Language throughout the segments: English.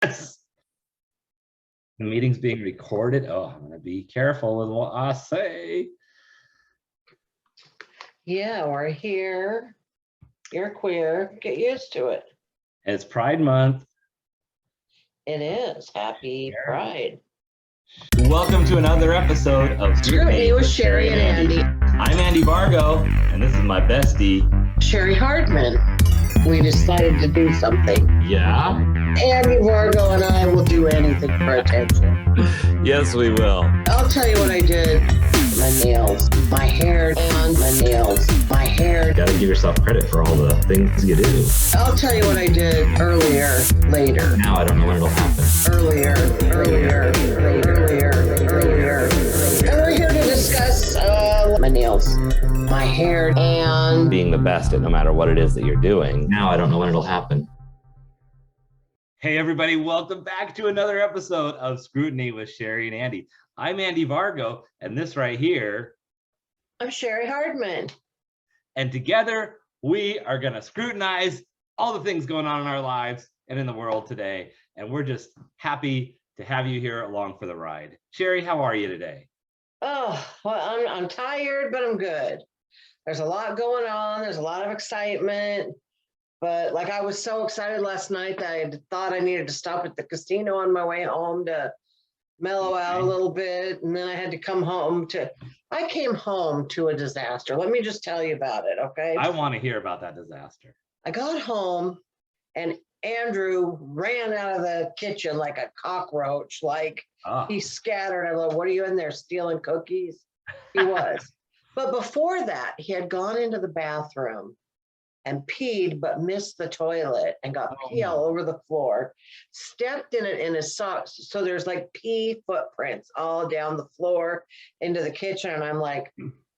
The meeting's being recorded. Oh, I'm gonna be careful with what I say. Yeah, we're here. You're queer. Get used to it. It's Pride Month. It is. Happy Pride. Welcome to another episode of Scrutiny with Cheri and Andy. I'm Andy Vargo, and this is my bestie, Cheri Hardman. We decided to do something. Yeah? Andy Vargo and I will do anything for attention. Yes, we will. I'll tell you what I did. My nails, my hair, and my nails, my hair. You gotta give yourself credit for all the things you do. I'll tell you what I did earlier, later. Now I don't know when it'll happen. Earlier. And we're here to discuss my nails, my hair, and Being the best at no matter what it is that you're doing. Now I don't know when it'll happen. Hey everybody, welcome back to another episode of Scrutiny with Cheri and Andy. I'm Andy Vargo, and this right here, I'm Cheri Hardman. and together we are gonna scrutinize all the things going on in our lives and in the world today. And we're just happy to have you here along for the ride. Cheri, how are you today? Oh, well, I'm tired, but I'm good. There's a lot going on. There's a lot of excitement. But like I was so excited last night that I thought I needed to stop at the casino on my way home to mellow out a little bit. And then I had to come home I came home to a disaster. Let me just tell you about it, okay? I want to hear about that disaster. I got home and Andrew ran out of the kitchen like a cockroach, like he scattered. I'm like, what are you in there stealing cookies? He was. But before that, he had gone into the bathroom and peed, but missed the toilet and got pee all over the floor, stepped in it in his socks. So there's like pee footprints all down the floor into the kitchen. And I'm like,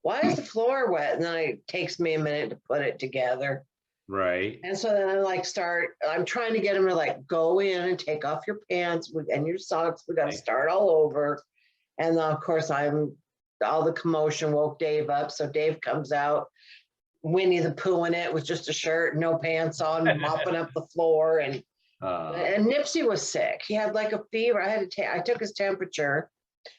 why is the floor wet? And then it takes me a minute to put it together. Right. And so then I'm trying to get him to like go in and take off your pants and your socks. We got to start all over. And then of course all the commotion woke Dave up. So Dave comes out, Winnie the Pooh in it with just a shirt, no pants on, mopping up the floor. And Nipsey was sick. He had like a fever. I took his temperature.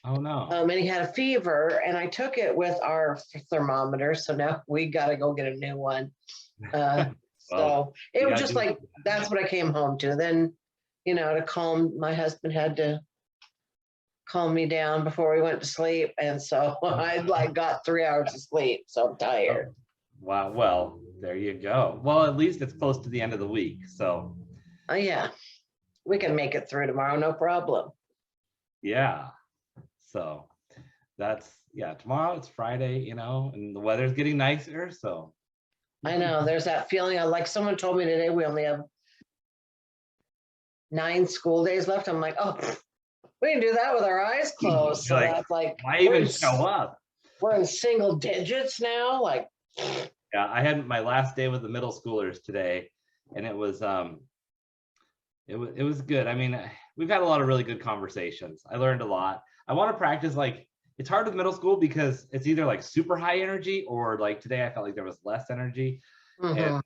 Oh no. And he had a fever and I took it with our thermometer. So now we got to go get a new one. So it was just like, that's what I came home to. Then, my husband had to calm me down before we went to sleep. And so I got 3 hours of sleep. So I'm tired. Wow. Well, there you go. Well, at least it's close to the end of the week. So. Yeah, we can make it through tomorrow. No problem. Yeah. So tomorrow it's Friday, and the weather's getting nicer. So. I know there's that feeling of like someone told me today we only have 9 school days left. I'm like, oh, we can do that with our eyes closed. So that's like, why even show up? We're in single digits now. Like, yeah, I had my last day with the middle schoolers today, and it was good. I mean, we've had a lot of really good conversations. I learned a lot. I want to practice it's hard with middle school because it's either like super high energy or like today I felt like there was less energy. And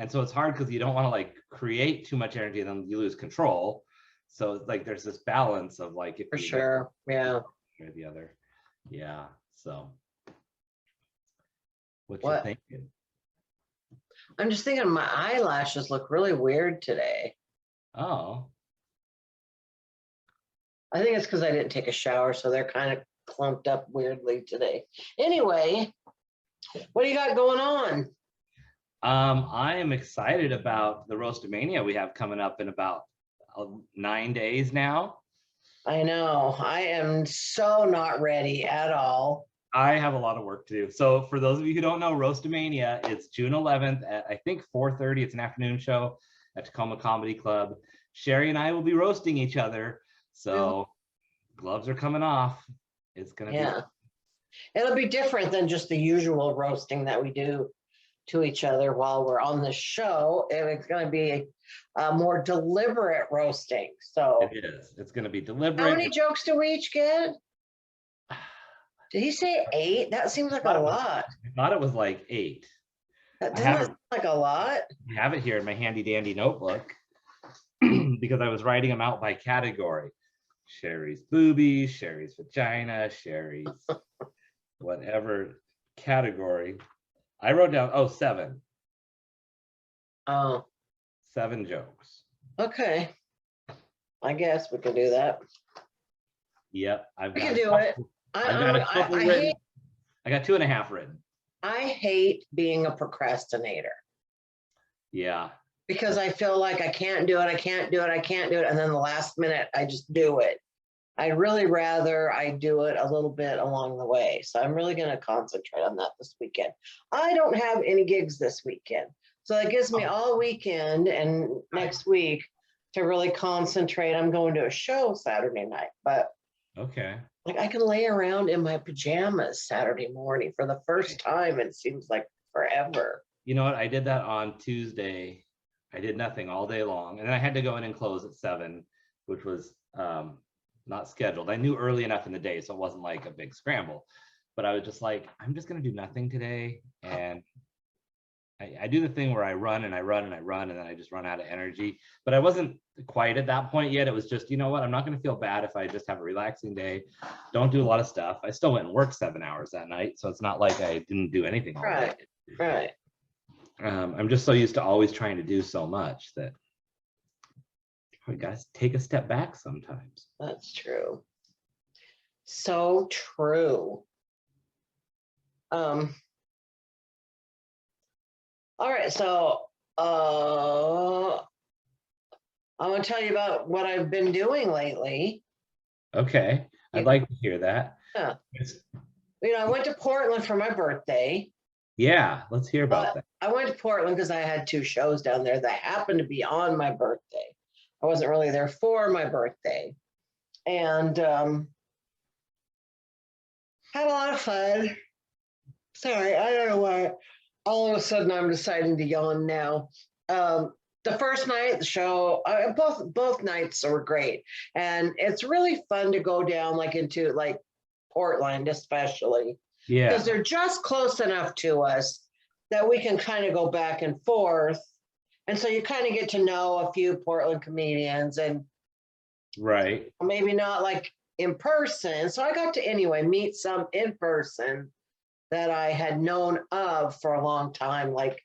so it's hard because you don't want to like create too much energy and then you lose control. So it's like there's this balance of like if for sure, yeah, or the other. Yeah. So what you thinking? I'm just thinking my eyelashes look really weird today. Oh. I think it's because I didn't take a shower, so they're kind of clumped up weirdly today. Anyway, what do you got going on? I am excited about the Roastamania we have coming up in about 9 days now. I know. I am so not ready at all. I have a lot of work to do. So for those of you who don't know, Roastamania, it's June 11th at I think 4:30. It's an afternoon show at Tacoma Comedy Club. Cheri and I will be roasting each other. So gloves are coming off. It's gonna be. It'll be different than just the usual roasting that we do to each other while we're on the show. And it's gonna be a more deliberate roasting. So it is. It's gonna be deliberate. How many jokes do we each get? Did he say 8? That seems like a lot. I thought it was like 8. That doesn't sound like a lot. I have it here in my handy dandy notebook. because I was writing them out by category. Cheri's boobies, Cheri's vagina, Cheri's whatever category. I wrote down, 7. Oh. 7 jokes. Okay. I guess we can do that. Yep. We can do it. I've got a couple written. I got 2.5 written. I hate being a procrastinator. Yeah. Because I feel like I can't do it, and then the last minute I just do it. I'd really rather I do it a little bit along the way. So I'm really going to concentrate on that this weekend. I don't have any gigs this weekend. So that gives me all weekend and next week to really concentrate. I'm going to a show Saturday night, but okay. Like I can lay around in my pajamas Saturday morning for the first time. It seems like forever. You know what? I did that on Tuesday. I did nothing all day long. And then I had to go in and close at 7, which was not scheduled. I knew early enough in the day, so it wasn't like a big scramble. But I was just like, I'm just going to do nothing today. And I do the thing where I run and I run and I run, and then I just run out of energy. But I wasn't quite at that point yet. It was just, you know what? I'm not going to feel bad if I just have a relaxing day. Don't do a lot of stuff. I still went and worked 7 hours that night. So it's not like I didn't do anything all day. Right. I'm just so used to always trying to do so much that I gotta take a step back sometimes. That's true. So true. All right, so I want to tell you about what I've been doing lately. Okay, I'd like to hear that. Yeah. I went to Portland for my birthday. Yeah, let's hear about that. I went to Portland because I had 2 shows down there that happened to be on my birthday. I wasn't really there for my birthday. And had a lot of fun. Sorry, I don't know why. All of a sudden I'm deciding to yawn now. The first night, the show, both nights were great. And it's really fun to go down into Portland, especially. Yeah. Because they're just close enough to us that we can kind of go back and forth. And so you kind of get to know a few Portland comedians and right. Maybe not in person. So I got to meet some in person that I had known of for a long time, like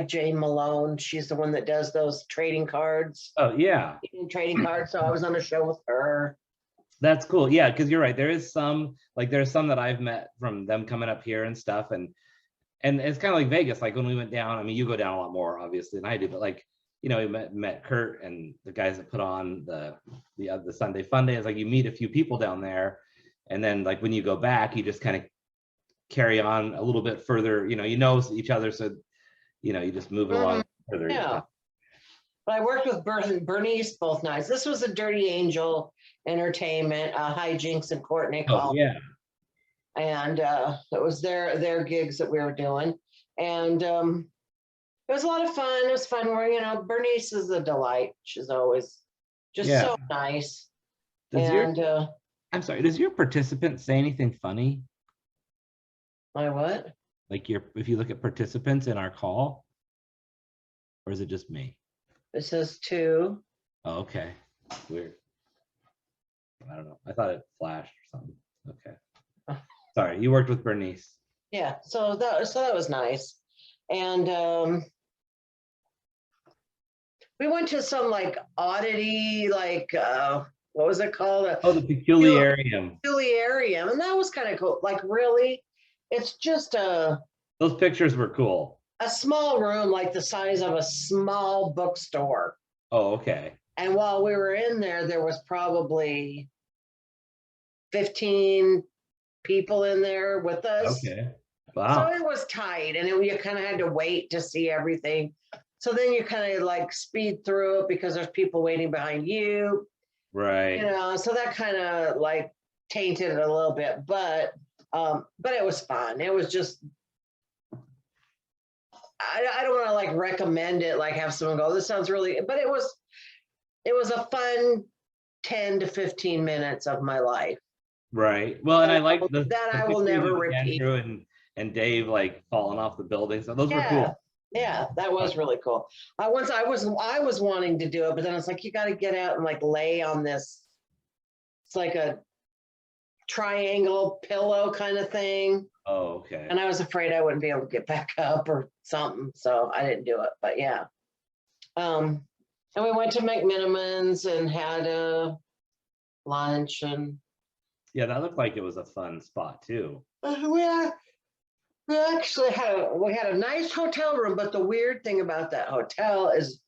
Jane Malone. She's the one that does those trading cards. Oh, yeah. Trading cards. So I was on a show with her. That's cool. Yeah, because you're right. There is some, there's some that I've met from them coming up here and stuff. And it's kind of like Vegas. When we went down, I mean, you go down a lot more, obviously, than I do. But we met Kurt and the guys that put on the Sunday Fun Day. It's you meet a few people down there. And then when you go back, you just kind of carry on a little bit further, you know each other. So, you just move along further. Yeah. But I worked with Bernice both nights. This was a Dirty Angel Entertainment, Hijinks and Courtney. Oh, yeah. And it was their gigs that we were doing. And it was a lot of fun. It was fun where, Bernice is a delight. She's always just so nice. I'm sorry, does your participant say anything funny? My what? If you look at participants in our call, or is it just me? It says 2. Oh, okay. Weird. I don't know. I thought it flashed or something. Okay. Sorry, you worked with Bernice. Yeah, so that was nice. And we went to some oddity, what was it called? The Peculiarium. Peculiarium, and that was kind of cool. Really, it's just those pictures were cool. A small room, the size of a small bookstore. Oh, okay. And while we were in there, there was probably 15 people in there with us. Okay. Wow. So it was tight, and you kind of had to wait to see everything. So then you kind of speed through it because there's people waiting behind you. Right. So that kind of tainted it a little bit, but it was fun. It was just, I don't want to recommend it, have someone go, this sounds really, but it was a fun 10 to 15 minutes of my life. Right. Well, and I like that I will never repeat. Andrew and Dave falling off the building. So those were cool. Yeah, that was really cool. I was wanting to do it, but then it's like you got to get out and like lay on this. It's like a triangle pillow kind of thing. Oh, okay. And I was afraid I wouldn't be able to get back up or something, so I didn't do it. But yeah, and we went to McMinimans and had a lunch, and Yeah, that looked like it was a fun spot too. we actually had a nice hotel room. But the weird thing about that hotel is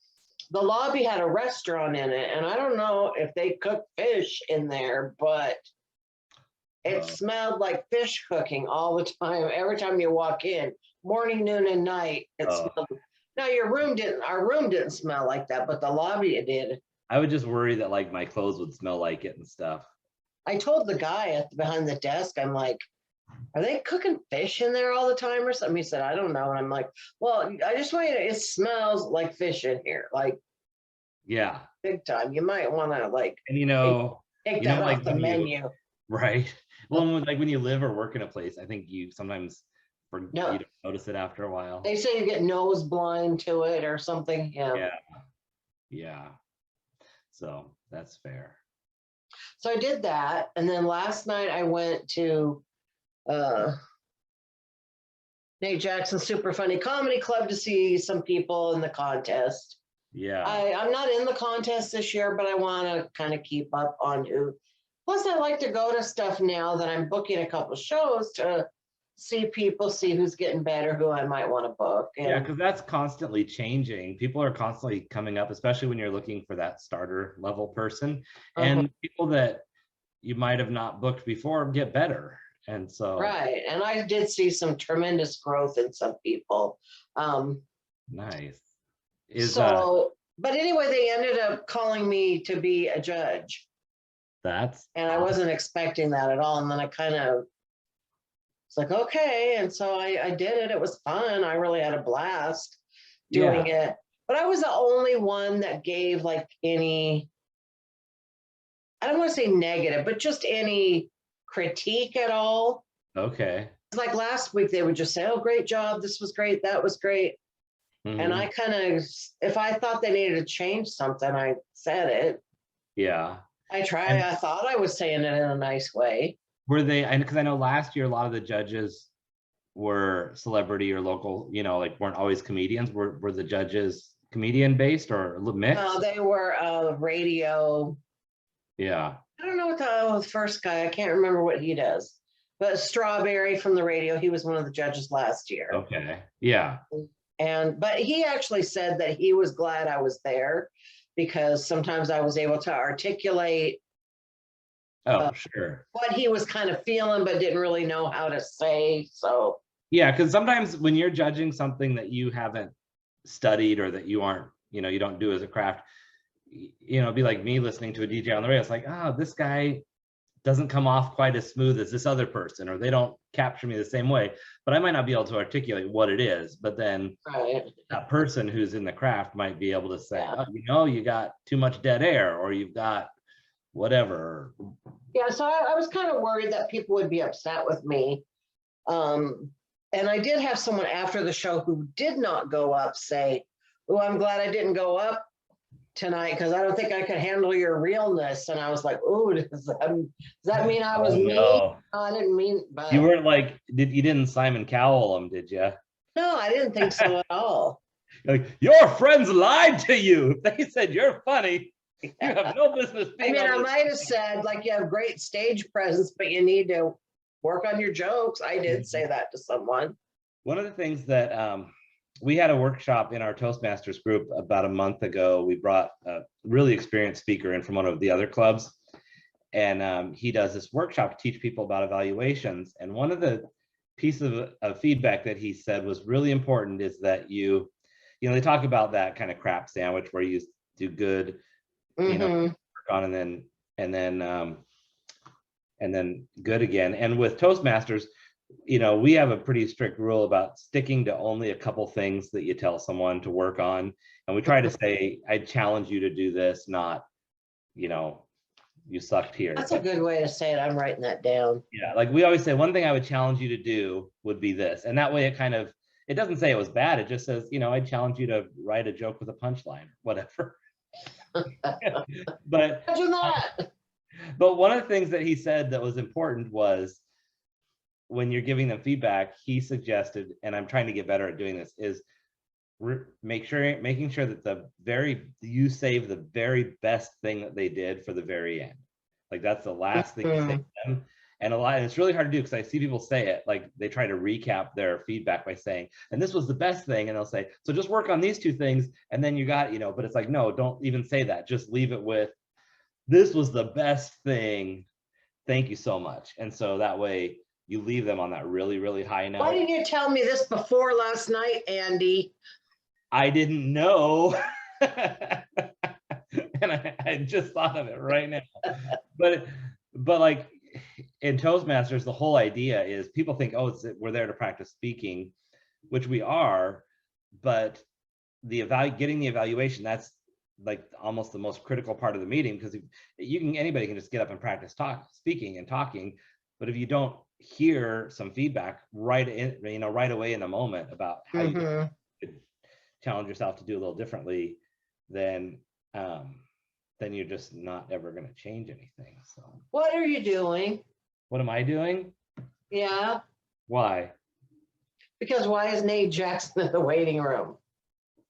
the lobby had a restaurant in it, and I don't know if they cook fish in there, but it smelled like fish cooking all the time. Every time you walk in, morning, noon, and night, it smelled. Now our room didn't smell like that, but the lobby it did. I would just worry that like my clothes would smell like it and stuff. I told the guy behind the desk, I'm like, are they cooking fish in there all the time or something? He said, I don't know. And I'm like, well, I just want you to, it smells like fish in here. Like, yeah, big time. You might want to like, and take that off the menu. Right. Well, like when you live or work in a place, I think you sometimes you don't notice it after a while. They say you get nose blind to it or something. Yeah. Yeah. So that's fair. So I did that. And then last night I went to Nate Jackson's Super Funny Comedy Club to see some people in the contest. Yeah. I'm not in the contest this year, but I want to kind of keep up on who. Plus, I like to go to stuff now that I'm booking a couple shows to see people, see who's getting better, who I might want to book. Yeah, because that's constantly changing. People are constantly coming up, especially when you're looking for that starter level person. And people that you might have not booked before get better. And so right. And I did see some tremendous growth in some people. Nice. But anyway, they ended up calling me to be a judge. And I wasn't expecting that at all. And then I kind of it's like, okay. And so I did it. It was fun. I really had a blast doing it. But I was the only one that gave like any, I don't want to say negative, but just any critique at all. Okay. It's like last week, they would just say, oh, great job. This was great. That was great. And I kind of, if I thought they needed to change something, I said it. Yeah. I thought I was saying it in a nice way. Were they, because I know last year a lot of the judges were celebrity or local, like weren't always comedians. Were the judges comedian based or mixed? No, they were radio. Yeah. I don't know what the first guy, I can't remember what he does. But Strawberry from the radio, he was one of the judges last year. Okay. Yeah. But he actually said that he was glad I was there because sometimes I was able to articulate sure, what he was kind of feeling, but didn't really know how to say. So yeah, because sometimes when you're judging something that you haven't studied or that you aren't, you don't do as a craft, it'd be like me listening to a DJ on the radio. It's like, this guy doesn't come off quite as smooth as this other person, or they don't capture me the same way, but I might not be able to articulate what it is. But then that person who's in the craft might be able to say, you got too much dead air, or you've got whatever. Yeah, so I was kind of worried that people would be upset with me. And I did have someone after the show who did not go up say, oh, I'm glad I didn't go up tonight because I don't think I could handle your realness. And I was like, oh, does that mean I was mean? No, I didn't mean, but you weren't like, you didn't Simon Cowell them, did you? No, I didn't think so at all. Like, your friends lied to you. They said you're funny. You have no business being I might have said, like, you have great stage presence, but you need to work on your jokes. I did say that to someone. One of the things that we had a workshop in our Toastmasters group about a month ago. We brought a really experienced speaker in from one of the other clubs. And he does this workshop to teach people about evaluations. And one of the pieces of feedback that he said was really important is that they talk about that kind of crap sandwich where you do good, work on and then good again. And with Toastmasters, we have a pretty strict rule about sticking to only a couple things that you tell someone to work on. And we try to say, I challenge you to do this, not, you sucked here. That's a good way to say it. I'm writing that down. Yeah, like we always say, one thing I would challenge you to do would be this. And that way it it doesn't say it was bad. It just says, you know, I challenge you to write a joke with a punchline, whatever. But imagine that. But one of the things that he said that was important was when you're giving them feedback, he suggested, and I'm trying to get better at doing this, is making sure that you save the very best thing that they did for the very end. Like that's the last thing you say to them. And it's really hard to do because I see people say it, like they try to recap their feedback by saying, and this was the best thing. And they'll say, so just work on these two things. And then you got, you know, but it's like, no, don't even say that. Just leave it with, this was the best thing. Thank you so much. And so that way you leave them on that really, really high note. Why didn't you tell me this before last night, Andy? I didn't know. And I just thought of it right now. But like in Toastmasters, the whole idea is people think, oh, we're there to practice speaking, which we are, but getting the evaluation, that's like almost the most critical part of the meeting, because anybody can just get up and practice speaking and talking, but if you don't hear some feedback right away in the moment about how you could challenge yourself to do a little differently, then you're just not ever going to change anything. So what are you doing? What am I doing? Yeah. Why? Because why is Nate Jackson in the waiting room?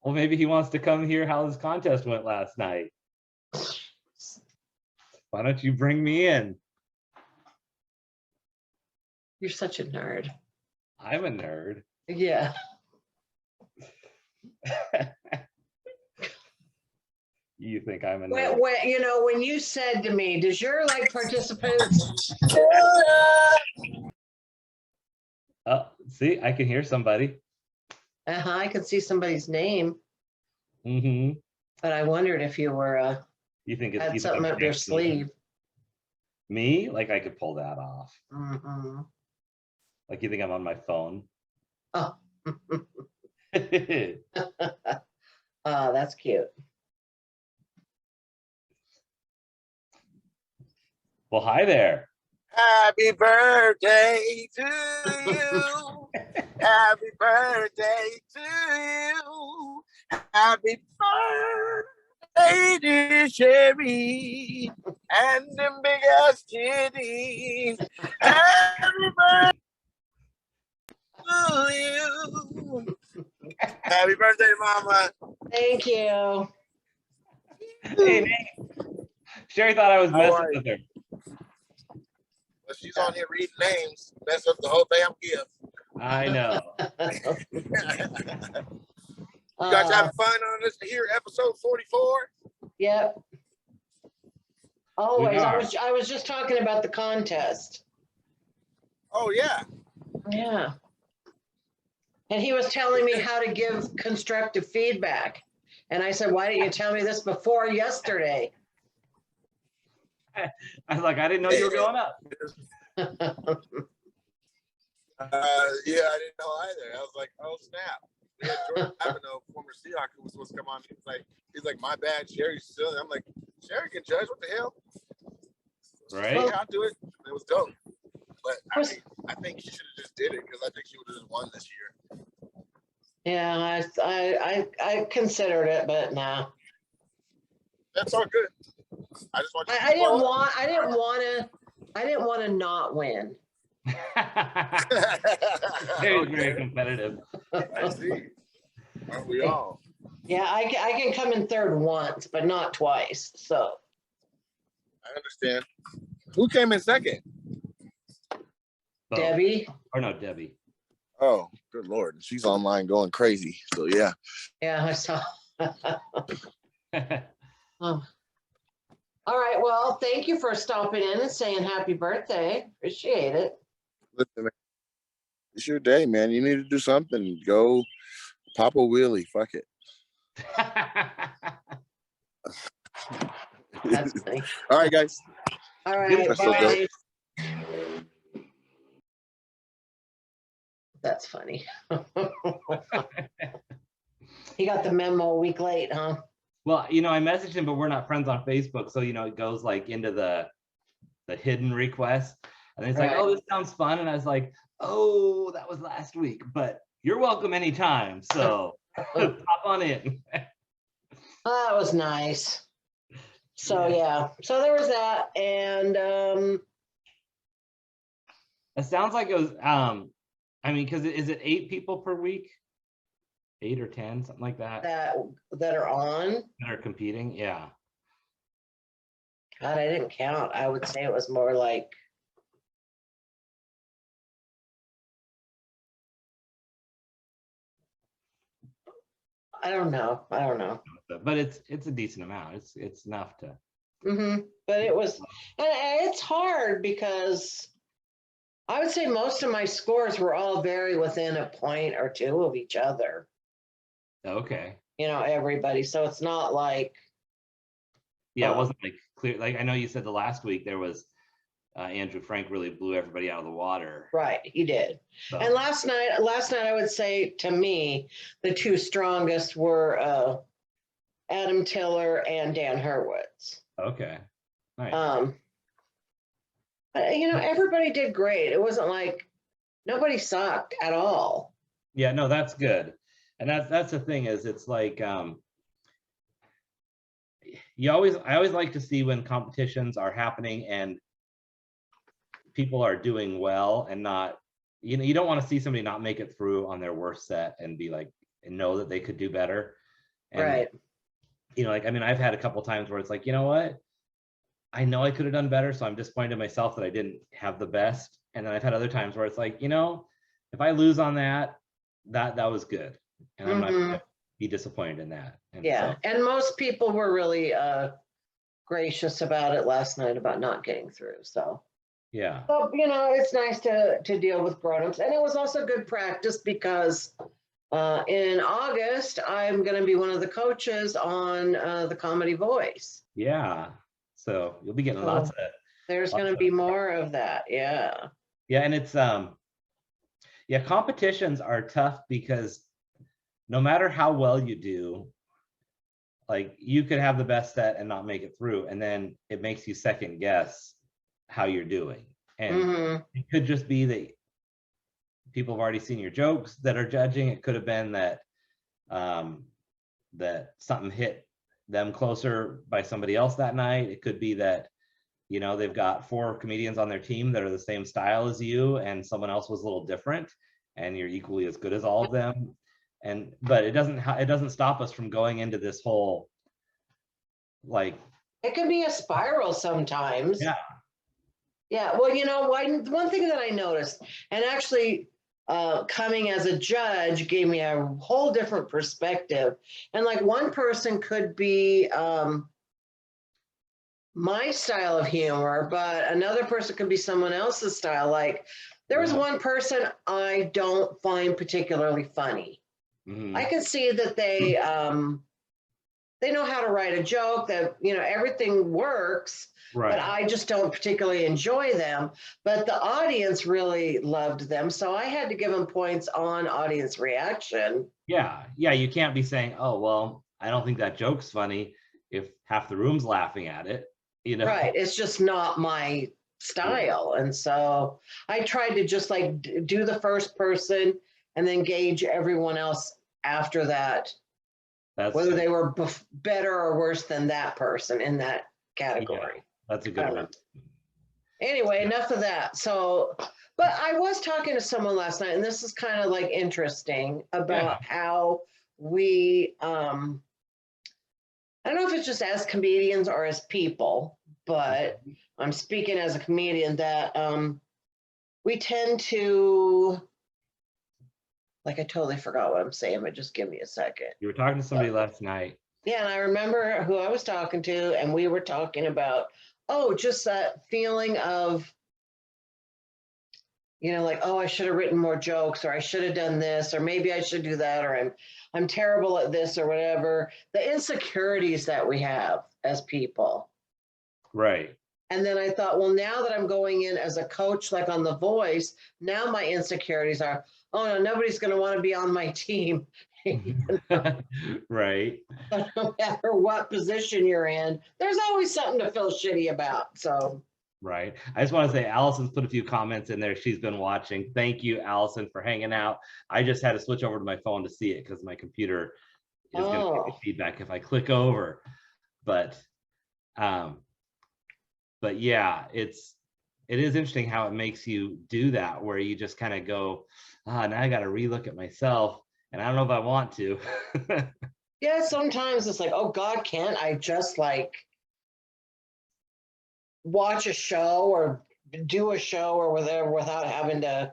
Well, maybe he wants to come hear how his contest went last night. Why don't you bring me in? You're such a nerd. I'm a nerd. Yeah. You think I'm a nerd? When you said to me, does your participants? See, I can hear somebody. I could see somebody's name. Mm-hmm. But I wondered if you were you think had something up your sleeve. Me? Like I could pull that off. Mm-hmm. Like you think I'm on my phone? Oh. That's cute. Well, hi there. Happy birthday to you. Happy birthday to you. Happy birthday, dear Cheri. And them big ass titties. Happy birthday to you. Happy birthday, Mama. Thank you. Hey, Nate. Cheri thought I was messing with her. Well, she's on here reading names. Mess up the whole damn gift. I know. You guys having fun on this here, episode 44? Yep. Always. I was just talking about the contest. Oh, yeah. Yeah. And he was telling me how to give constructive feedback. And I said, why didn't you tell me this before yesterday? I was like, I didn't know you were going up. Yeah, I didn't know either. I was like, oh, snap. We had Jordan Avenue, former Seahawk, who was supposed to come on. He's like, my bad, Cheri's silly. I'm like, Cheri can judge. What the hell? Right. Yeah, I'll do it. It was dope. But I think she should have just did it because I think she would have just won this year. Yeah, I considered it, but nah. That's all good. I just want. I didn't want to not win. Very, very competitive. I see. Aren't we all? Yeah, I can come in third once, but not twice. So. I understand. Who came in second? Debbie. Or no, Debbie. Oh, good Lord. She's online going crazy. So, yeah. Yeah, I saw. Oh. All right. Well, thank you for stopping in and saying happy birthday. Appreciate it. Listen, man, it's your day, man. You need to do something. Go pop a wheelie. Fuck it. That's funny. All right, guys. All right. Bye. That's funny. He got the memo a week late, huh? Well, I messaged him, but we're not friends on Facebook. So, it goes like into the hidden request. And it's like, oh, this sounds fun. And I was like, oh, that was last week. But You're welcome anytime. So pop on in. Oh, that was nice. So yeah, so there was that, and it sounds like it was. I mean, because is it 8 people per week? 8 or 10, something like that. That are on. That are competing, yeah. God, I didn't count. I would say it was more like. I don't know. But it's a decent amount. It's enough to. But it was, and it's hard because I would say most of my scores were all very within a point or two of each other. Okay. You know, everybody. So it's not like. Yeah, it wasn't like clear. Like I know you said the last week there was Andrew Frank really blew everybody out of the water. Right, he did. So. And last night I would say to me the 2 strongest were Adam Tiller and Dan Hurwitz. Okay. Nice. You know, everybody did great. It wasn't like nobody sucked at all. Yeah, no, that's good. And that's the thing is it's like I always like to see when competitions are happening and people are doing well and not, you don't want to see somebody not make it through on their worst set and be like, and know that they could do better. And, right. You know, like, I mean, I've had a couple times where it's like, you know what? I know I could have done better. So I'm disappointed in myself that I didn't have the best. And then I've had other times where it's like, you know, if I lose on that was good. And I'm not going to be disappointed in that. And yeah. So. And most people were really gracious about it last night about not getting through. So. Yeah. So, you know, it's nice to deal with grown-ups. And it was also good practice because in August, I'm going to be one of the coaches on the Comedy Voice. Yeah. So you'll be getting lots of that. There's going to be more of that. Yeah. Yeah. And it's, yeah, competitions are tough because no matter how well you do, like you could have the best set and not make it through. And then it makes you second guess how you're doing. And it could just be that people have already seen your jokes that are judging. It could have been that that something hit them closer by somebody else that night. It could be that, you know, they've got 4 comedians on their team that are the same style as you and someone else was a little different and you're equally as good as all of them. And but it doesn't stop us from going into this whole, like, it can be a spiral sometimes. Yeah. Yeah. Well, you know, one thing that I noticed, and actually coming as a judge gave me a whole different perspective. And like one person could be my style of humor, but another person could be someone else's style. Like there was one person I don't find particularly funny. I can see that they know how to write a joke, that, you know, everything works, but I just don't particularly enjoy them. But the audience really loved them. So I had to give them points on audience reaction. Yeah. Yeah. You can't be saying, oh, well, I don't think that joke's funny if half the room's laughing at it, you know? Right. It's just not my style. And so I tried to just like do the first person and then gauge everyone else after that. Whether they were better or worse than that person in that category. Yeah, that's a good one. Anyway, enough of that. So, but I was talking to someone last night, and this is kind of like interesting about how we, I don't know if it's just as comedians or as people, but I'm speaking as a comedian that we tend to, like, I totally forgot what I'm saying, but just give me a second. You were talking to somebody last night. Yeah, and I remember who I was talking to, and we were talking about, just that feeling of, you know, like, I should have written more jokes, or I should have done this, or maybe I should do that, or I'm terrible at this, or whatever. The insecurities that we have as people. Right. And then I thought, well, now that I'm going in as a coach, like on The Voice, now my insecurities are, oh no, nobody's going to want to be on my team. Right. But no matter what position you're in, there's always something to feel shitty about. So Right. I just want to say Allison's put a few comments in there. She's been watching. Thank you, Allison, for hanging out. I just had to switch over to my phone to see it because my computer is going to give me feedback if I click over. But yeah, it is interesting how it makes you do that, where you just kind of go, now I got to relook at myself, and I don't know if I want to. Yeah, sometimes it's like, oh God, can't I just like watch a show or do a show or whatever without having to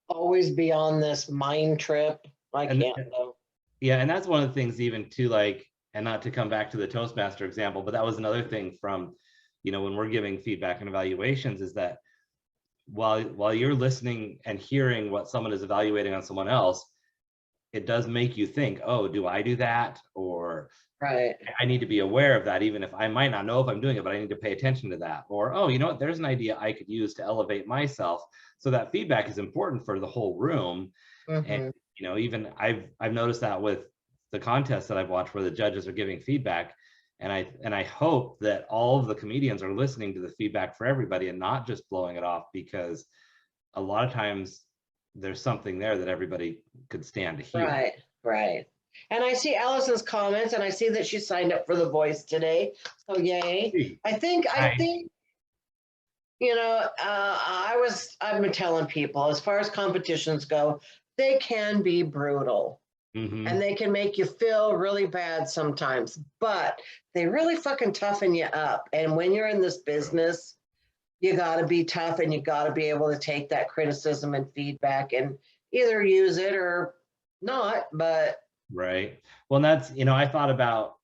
always be on this mind trip? I can't though. Yeah, and that's one of the things even too, like, and not to come back to the Toastmaster example, but that was another thing from, when we're giving feedback and evaluations, is that while you're listening and hearing what someone is evaluating on someone else, it does make you think, oh, do I do that? Or right, I need to be aware of that, even if I might not know if I'm doing it, but I need to pay attention to that. Or, oh, you know what, there's an idea I could use to elevate myself. So that feedback is important for the whole room. And even I've noticed that with the contests that I've watched where the judges are giving feedback, and I hope that all of the comedians are listening to the feedback for everybody and not just blowing it off, because a lot of times there's something there that everybody could stand to hear. Right. And I see Allison's comments, and I see that she signed up for The Voice today. So yay! I think I've been telling people, as far as competitions go, they can be brutal. And they can make you feel really bad sometimes, but they really fucking toughen you up. And when you're in this business, you got to be tough, and you got to be able to take that criticism and feedback and either use it or not. But right. Well, that's, I thought about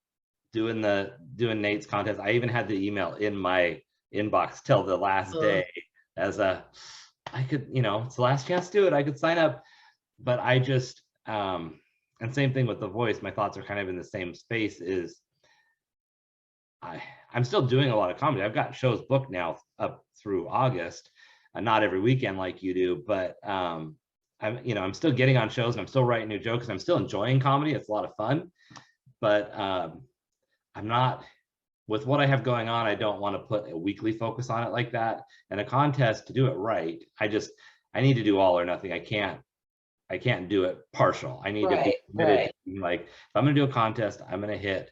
doing Nate's contest. I even had the email in my inbox till the last day as I could, it's the last chance to do it. I could sign up, but I just, and same thing with The Voice. My thoughts are kind of in the same space. Is I'm still doing a lot of comedy. I've got shows booked now up through August, not every weekend like you do, but I'm still getting on shows, and I'm still writing new jokes. I'm still enjoying comedy. It's a lot of fun, but I'm not, with what I have going on, I don't want to put a weekly focus on it like that. And a contest, to do it right, I need to do all or nothing. I can't do it partial. I need to be committed. Like, if I'm going to do a contest, I'm going to hit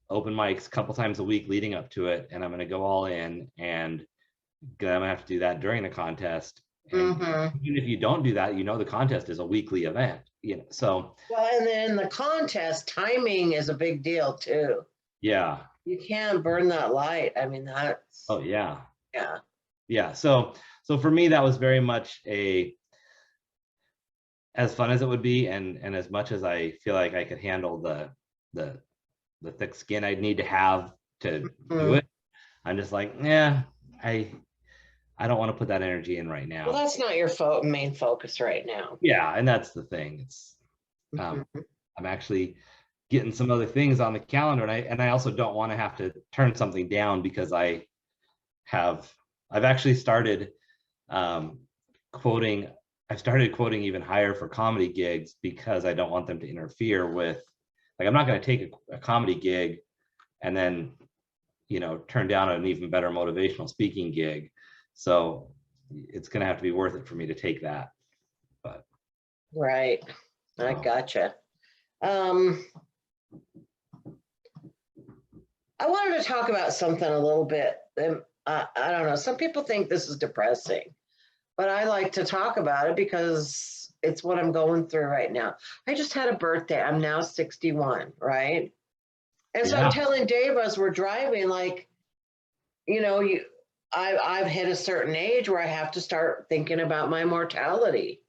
open mics a couple times a week leading up to it, and I'm going to go all in, and I'm going to have to do that during the contest. And even if you don't do that, the contest is a weekly event, so. Well, and then the contest timing is a big deal too. Yeah. You can't burn that light. I mean, that's. Oh yeah. Yeah. So for me, that was very much as fun as it would be, and as much as I feel like I could handle the thick skin I'd need to have to do it, I'm just like, I don't want to put that energy in right now. Well, that's not your main focus right now. Yeah, and that's the thing. It's I'm actually getting some other things on the calendar, and I also don't want to have to turn something down because I've actually started quoting. I've started quoting even higher for comedy gigs because I don't want them to interfere with, like, I'm not going to take a comedy gig and then, turn down an even better motivational speaking gig. So it's going to have to be worth it for me to take that. But right. I gotcha. I wanted to talk about something a little bit. I don't know. Some people think this is depressing, but I like to talk about it because it's what I'm going through right now. I just had a birthday. I'm now 61, right? And so I'm telling Dave as we're driving, like, I've hit a certain age where I have to start thinking about my mortality,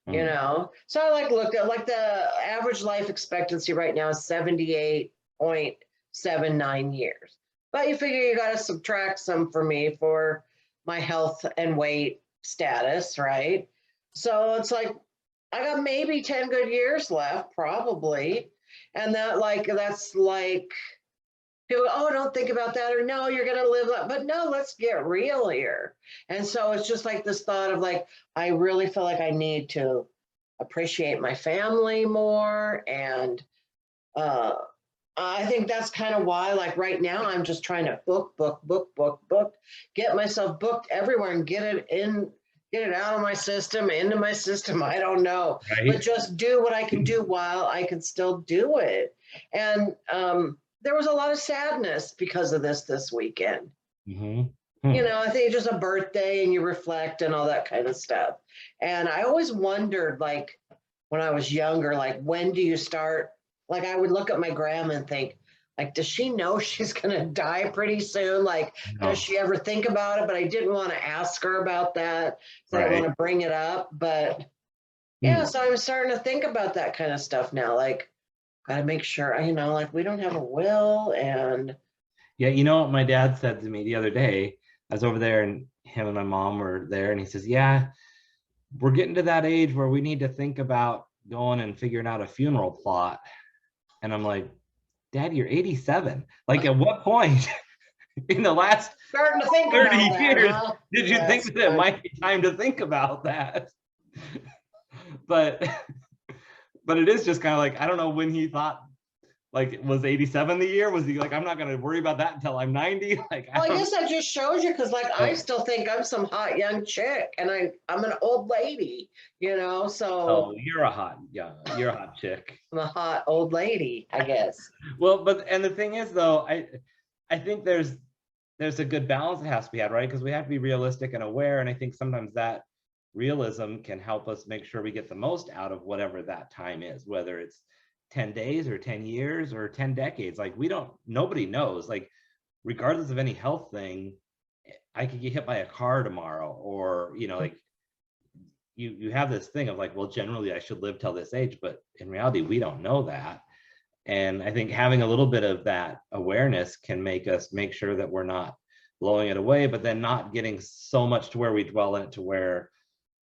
So I looked at the average life expectancy right now is 78.79 years. But you figure you got to subtract some for me for my health and weight status, right? So it's like I got maybe 10 good years left, probably. And that's like, people, oh, don't think about that, or no, you're going to live that. But no, let's get real here. And so it's just like this thought of like, I really feel like I need to appreciate my family more and I think that's kind of why, like right now, I'm just trying to book, get myself booked everywhere and get it out of my system, into my system. I don't know, Right. but just do what I can do while I can still do it. And there was a lot of sadness because of this weekend. Mm-hmm. You know, I think it's just a birthday and you reflect and all that kind of stuff. And I always wondered, like, when I was younger, like, when do you start? Like, I would look at my grandma and think, like, does she know she's going to die pretty soon? Like, does she ever think about it? But I didn't want to ask her about that. So I didn't want to bring it up. But yeah, so I'm starting to think about that kind of stuff now. Like, got to make sure, you know, like, we don't have a will. And yeah, you know what my dad said to me the other day? I was over there and him and my mom were there, and he says, yeah, we're getting to that age where we need to think about going and figuring out a funeral plot. And I'm like, Dad, you're 87. Like, at what point in the last starting to think 30 about years that, huh? did you think that it might be time to think about that? But it is just kind of like, I don't know when he thought, like, was 87 the year? Was he like, I'm not going to worry about that until I'm 90? Like, well, I guess that just shows you, because like I still think I'm some hot young chick, and I'm an old lady, you know. So oh, you're a hot chick. I'm a hot old lady, I guess. Well, and the thing is, though, I think there's a good balance that has to be had, right? Because we have to be realistic and aware, and I think sometimes that realism can help us make sure we get the most out of whatever that time is, whether it's 10 days or 10 years or 10 decades. Like, nobody knows. Like, regardless of any health thing, I could get hit by a car tomorrow, or, you know, like, you have this thing of like, well, generally I should live till this age, but in reality, we don't know that. And I think having a little bit of that awareness can make us make sure that we're not blowing it away, but then not getting so much to where we dwell in it to where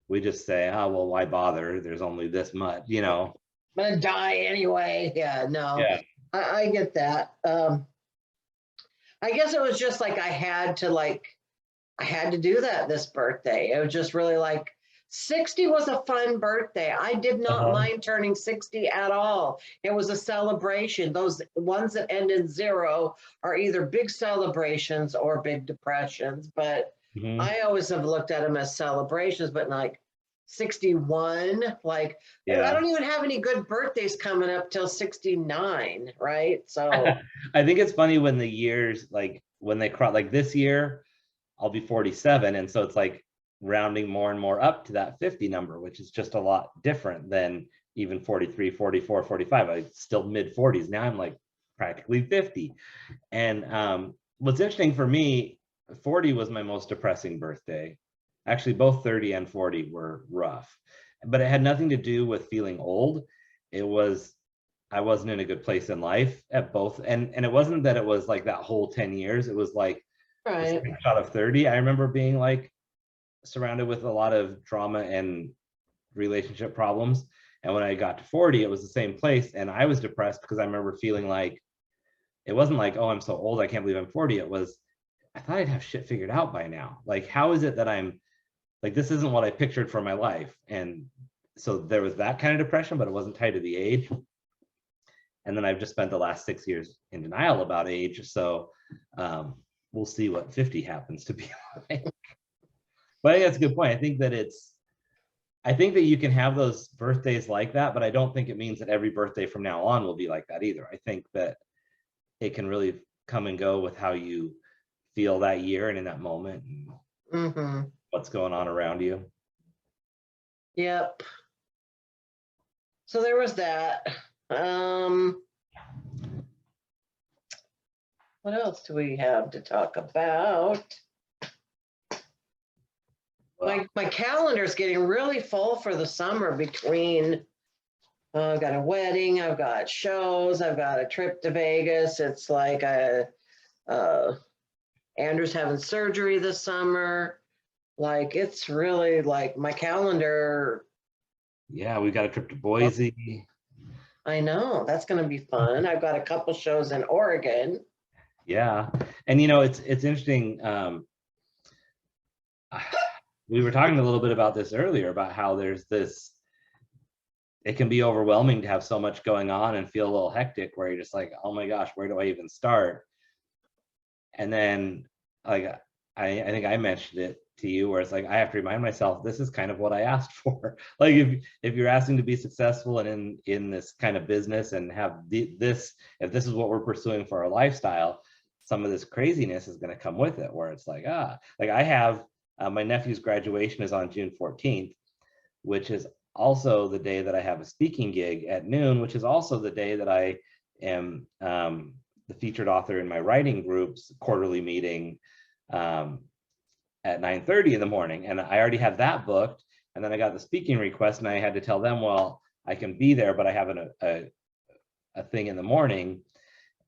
we just say, oh, well, why bother? There's only this much, you know. I'm gonna die anyway. Yeah, no. Yeah. I get that. I guess it was just like I had to do that this birthday. It was just really like 60 was a fun birthday. I did not mind turning 60 at all. It was a celebration. Those ones that end in 0 are either big celebrations or big depressions, but I always have looked at them as celebrations. But like 61, like, I don't even have any good birthdays coming up till 69, right? So I think it's funny when the years, like, when they cross, like this year I'll be 47, and so it's like rounding more and more up to that 50 number, which is just a lot different than even 43, 44, 45. I still mid 40s. Now I'm like practically 50. And what's interesting for me, 40 was my most depressing birthday. Actually, both 30 and 40 were rough, but it had nothing to do with feeling old. It was, I wasn't in a good place in life at both. And it wasn't that it was like that whole 10 years. It was like a shot of 30. I remember being like surrounded with a lot of drama and relationship problems. And when I got to 40, it was the same place. And I was depressed because I remember feeling like, it wasn't like, oh, I'm so old, I can't believe I'm 40. It was, I thought I'd have shit figured out by now. Like, how is it that I'm like, this isn't what I pictured for my life? And so there was that kind of depression, but it wasn't tied to the age. And then I've just spent the last 6 years in denial about age. So we'll see what 50 happens to be like. But I think that's a good point. I think that you can have those birthdays like that, but I don't think it means that every birthday from now on will be like that either. I think that it can really come and go with how you feel that year and in that moment, and what's going on around you. Yep. So there was that. What else do we have to talk about? Well, my calendar's getting really full for the summer between, I've got a wedding, I've got shows, I've got a trip to Vegas. It's like Andrew's having surgery this summer. Like, it's really like my calendar. Yeah, we got a trip to Boise. I know, that's going to be fun. I've got a couple shows in Oregon. Yeah, and you know, it's interesting. We were talking a little bit about this earlier, about how there's this, it can be overwhelming to have so much going on and feel a little hectic where you're just like, oh my gosh, where do I even start? And then like I think I mentioned it to you where it's like I have to remind myself this is kind of what I asked for. Like if you're asking to be successful and in this kind of business and have this, if this is what we're pursuing for our lifestyle, some of this craziness is going to come with it where it's like like I have my nephew's graduation is on June 14th, which is also the day that I have a speaking gig at noon, which is also the day that I am the featured author in my writing group's quarterly meeting at 9:30 in the morning. And I already had that booked. And then I got the speaking request and I had to tell them, well, I can be there, but I have a thing in the morning.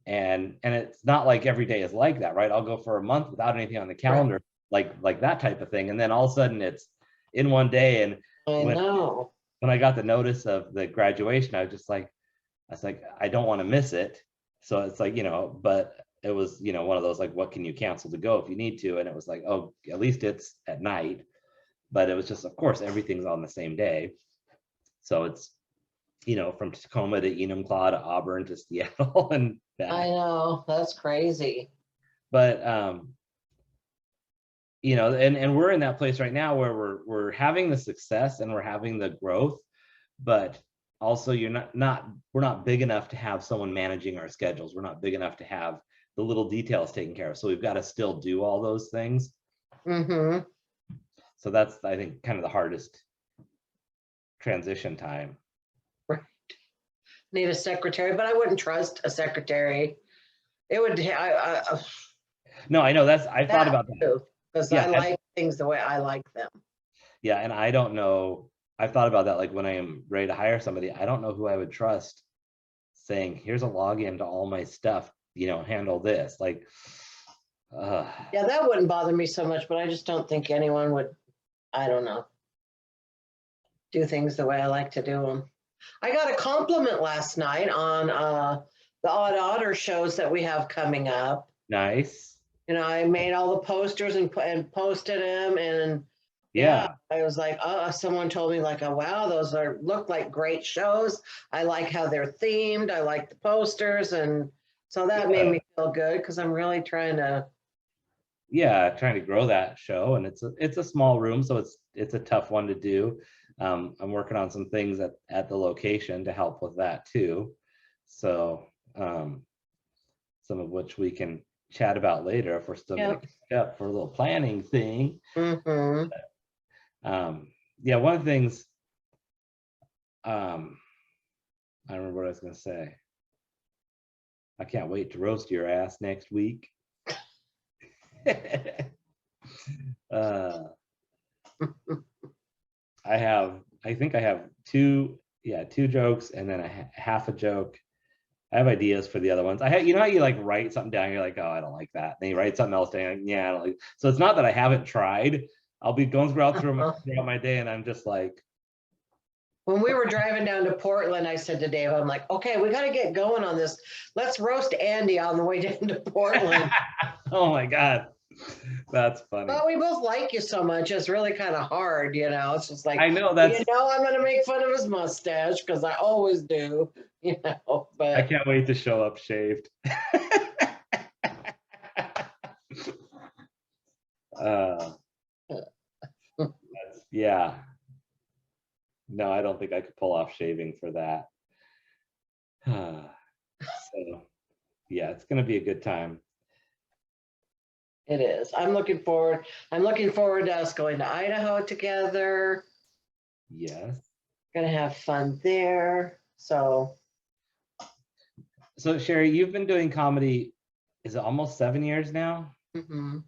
And it's not like every day is like that, right? I'll go for a month without anything on the calendar, right. like that type of thing. And then all of a sudden it's in one day. And when I got the notice of the graduation, I was like, I don't want to miss it. So it's like, but it was, one of those like, what can you cancel to go if you need to? And it was like, oh, at least it's at night. But it was just, of course, everything's on the same day. So it's, from Tacoma to Enumclaw to Auburn to Seattle and back. I know, that's crazy. But and we're in that place right now where we're having the success and we're having the growth, but also we're not big enough to have someone managing our schedules. We're not big enough to have the little details taken care of. So we've got to still do all those things. Mm-hmm. So that's, I think, kind of the hardest transition time. Right. Need a secretary, but I wouldn't trust a secretary. It would. No, I know I thought about that because I like things the way I like them. Yeah, and I don't know. I've thought about that. Like when I am ready to hire somebody, I don't know who I would trust saying, here's a login to all my stuff, handle this. Like, yeah, that wouldn't bother me so much, but I just don't think anyone would, I don't know, do things the way I like to do them. I got a compliment last night on the Odd Otter shows that we have coming up. Nice. I made all the posters and posted them, and yeah, I was like, someone told me like, oh wow, those look like great shows. I like how they're themed. I like the posters, and so that made me feel good because I'm really trying to grow that show, and it's a small room, so it's a tough one to do. I'm working on some things at the location to help with that too. So some of which we can chat about later if we're still going to catch up for a little planning thing. Mm-hmm. One of the things, I remember what I was going to say. I can't wait to roast your ass next week. I think I have two jokes and then half a joke. I have ideas for the other ones. How you like write something down, you're like, oh, I don't like that. Then you write something else down, like, yeah, I don't like it. So it's not that I haven't tried. I'll be going throughout my day and I'm just like. When we were driving down to Portland, I said to Dave, I'm like, okay, we got to get going on this. Let's roast Andy on the way down to Portland. Oh my God. That's funny. But we both like you so much. It's really kind of hard, It's just like, I know I'm going to make fun of his mustache because I always do, but I can't wait to show up shaved. Yeah. No, I don't think I could pull off shaving for that. So, yeah, it's going to be a good time. It is. I'm looking forward to us going to Idaho together. Yes. Gonna have fun there. So Cheri, you've been doing comedy, is it almost 7 years now? Mm-hmm.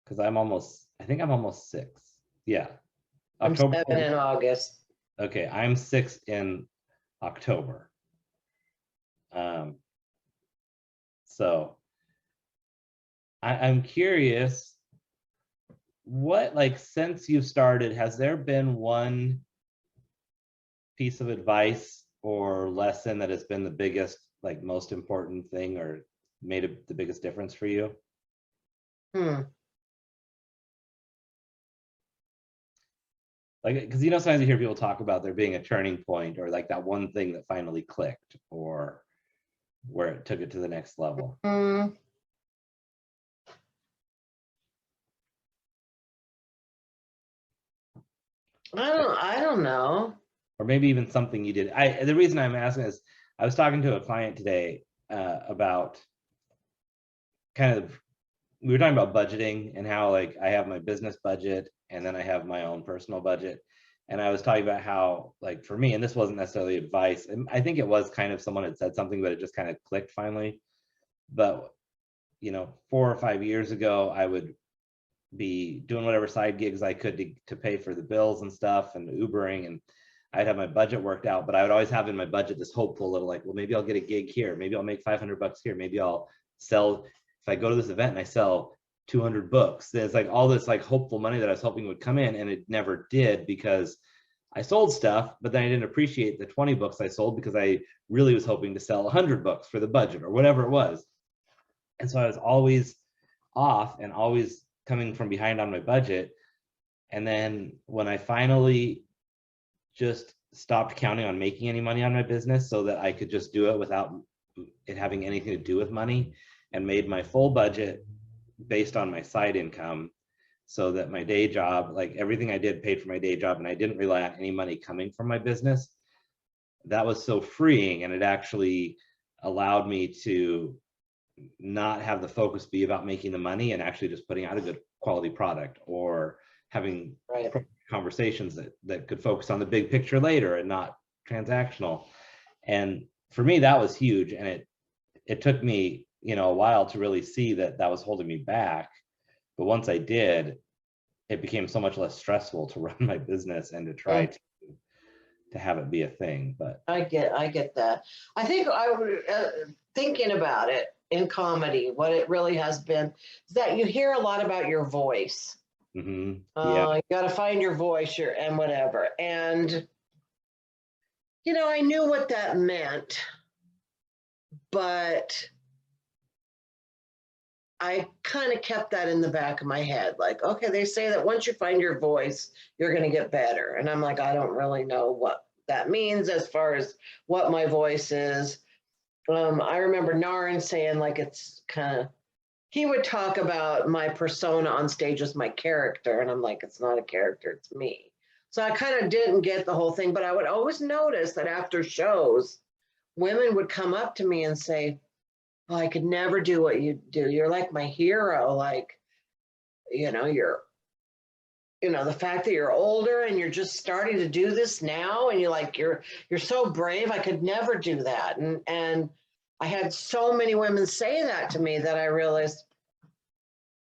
Because I think I'm almost 6. Yeah. I'm 7 in August. Okay, I'm 6 in October. So I'm curious, what, like, since you've started, has there been one piece of advice or lesson that has been the biggest, like, most important thing or made the biggest difference for you? Like, because you know, sometimes you hear people talk about there being a turning point, or like that one thing that finally clicked, or where it took it to the next level. I don't know. Or maybe even something you did. The reason I'm asking is I was talking to a client today about kind of, we were talking about budgeting and how like I have my business budget and then I have my own personal budget. And I was talking about how, like, for me, and this wasn't necessarily advice, and I think it was kind of someone had said something, but it just kind of clicked finally. But, you know, 4 or 5 years ago, I would be doing whatever side gigs I could to pay for the bills and stuff and Ubering, and I'd have my budget worked out, but I would always have in my budget this hopeful little like, well, maybe I'll get a gig here. Maybe I'll make $500 here. Maybe I'll sell, if I go to this event and I sell 200 books, there's like all this like hopeful money that I was hoping would come in, and it never did because I sold stuff, but then I didn't appreciate the 20 books I sold because I really was hoping to sell 100 books for the budget or whatever it was. And so I was always off and always coming from behind on my budget. And then when I finally just stopped counting on making any money on my business so that I could just do it without it having anything to do with money, and made my full budget based on my side income, so that my day job, like everything I did paid for my day job, and I didn't rely on any money coming from my business. That was so freeing, and it actually allowed me to not have the focus be about making the money and actually just putting out a good quality product, or having conversations that could focus on the big picture later and not transactional. And for me, that was huge. And it took me, you know, a while to really see that was holding me back. But once I did, it became so much less stressful to run my business and to try to have it be a thing. But I get that. I think thinking about it in comedy, what it really has been is that you hear a lot about your voice. You got to find your voice, and whatever. And, you know, I knew what that meant, but I kind of kept that in the back of my head. Like, okay, they say that once you find your voice, you're going to get better. And I'm like, I don't really know what that means as far as what my voice is. I remember Narin saying, like, it's kind of, he would talk about my persona on stage as my character. And I'm like, it's not a character, it's me. So I kind of didn't get the whole thing, but I would always notice that after shows, women would come up to me and say, oh, I could never do what you do. You're like my hero. Like, you know, the fact that you're older and you're just starting to do this now, and you're so brave. I could never do that. And I had so many women say that to me that I realized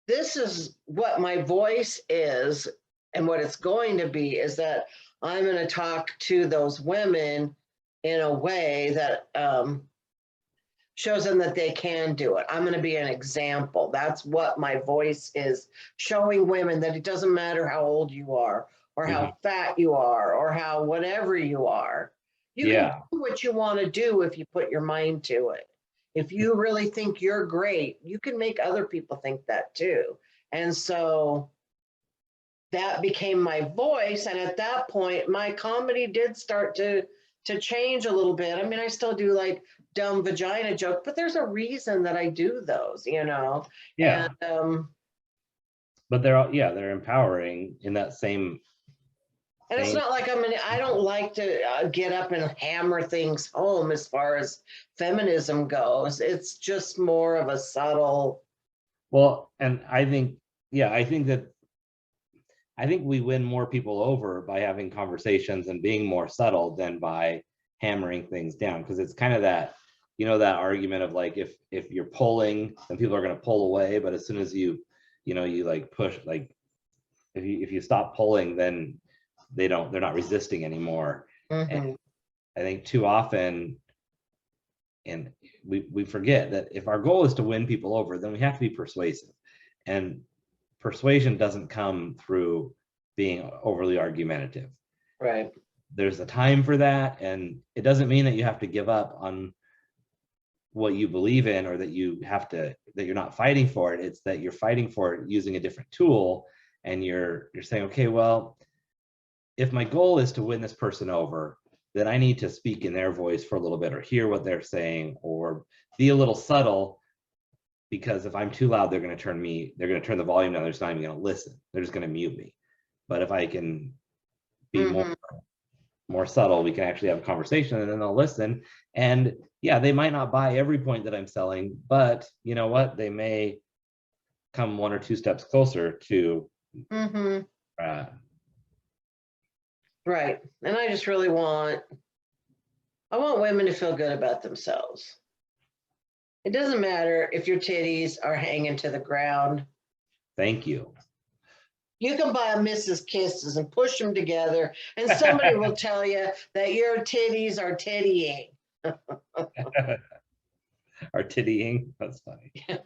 this is what my voice is, and what it's going to be is that I'm going to talk to those women in a way that shows them that they can do it. I'm going to be an example. That's what my voice is, showing women that it doesn't matter how old you are, or how fat you are, or how whatever you are. You can do what you want to do if you put your mind to it. If you really think you're great, you can make other people think that too. And so that became my voice. And at that point, my comedy did start to change a little bit. I mean, I still do like dumb vagina joke, but there's a reason that I do those, you know? Yeah. And, but they're empowering in that same. And it's not like I don't like to get up and hammer things home as far as feminism goes. It's just more of a subtle. Well, and I think we win more people over by having conversations and being more subtle than by hammering things down. Because it's kind of that, you know, that argument of like, if you're pulling, then people are going to pull away. But as soon as you like push, like if you stop pulling, then they're not resisting anymore. And I think too often, and we forget that if our goal is to win people over, then we have to be persuasive. And persuasion doesn't come through being overly argumentative. Right. There's a time for that, and it doesn't mean that you have to give up on what you believe in, or that you're not fighting for it. It's that you're fighting for it using a different tool, and you're saying, okay, well, if my goal is to win this person over, then I need to speak in their voice for a little bit or hear what they're saying or be a little subtle, because if I'm too loud, they're going to turn the volume down. They're just not even going to listen. They're just going to mute me. But if I can be more subtle, we can actually have a conversation, and then they'll listen. And yeah, they might not buy every point that I'm selling, but you know what? They may come 1 or 2 steps closer to right. And I just really want women to feel good about themselves. It doesn't matter if your titties are hanging to the ground. Thank you. You can buy a Mrs. Kisses and push them together, and somebody will tell you that your titties are tittying. Are tittying? That's funny. Yeah,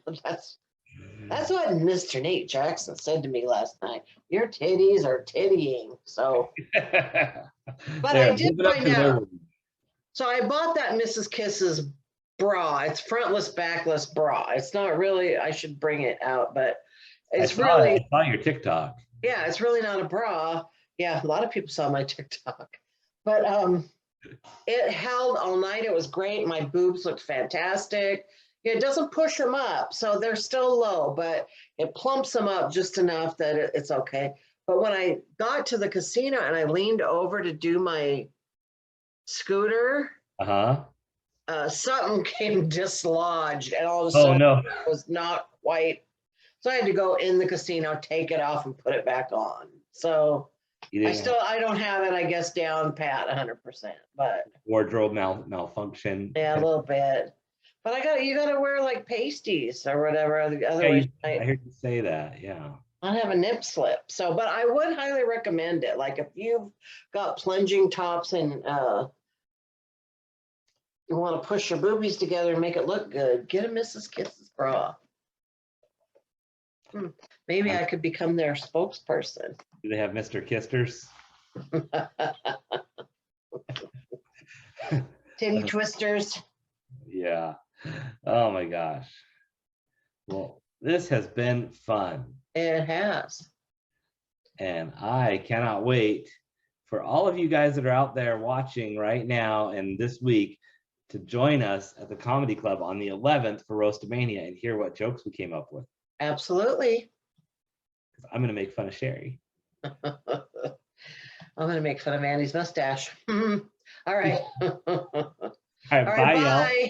that's what Mr. Nate Jackson said to me last night. Your titties are tittying. So, but I did find out. So I bought that Mrs. Kisses bra. It's frontless, backless bra. It's not really, I should bring it out, but it's I saw your TikTok. Yeah, it's really not a bra. Yeah, a lot of people saw my TikTok. But it held all night. It was great. My boobs looked fantastic. It doesn't push them up, so they're still low, but it plumps them up just enough that it's okay. But when I got to the casino and I leaned over to do my scooter, something came dislodged, and all of a sudden it was not quite. So I had to go in the casino, take it off, and put it back on. So I don't have it, I guess, down pat 100%. But wardrobe malfunction. Yeah, a little bit. But you gotta wear like pasties or whatever. Otherwise, I heard you say that. Yeah. I'll have a nip slip. So, but I would highly recommend it. Like if you've got plunging tops and you want to push your boobies together and make it look good, get a Mrs. Kisses bra. Maybe I could become their spokesperson. Do they have Mr. Kisters? Titty twisters. Yeah. Oh my gosh. Well, this has been fun. It has. And I cannot wait for all of you guys that are out there watching right now and this week to join us at the Comedy Club on the 11th for Roastamania and hear what jokes we came up with. Absolutely. I'm going to make fun of Cheri. I'm going to make fun of Andy's mustache. All right. All right, bye, y'all.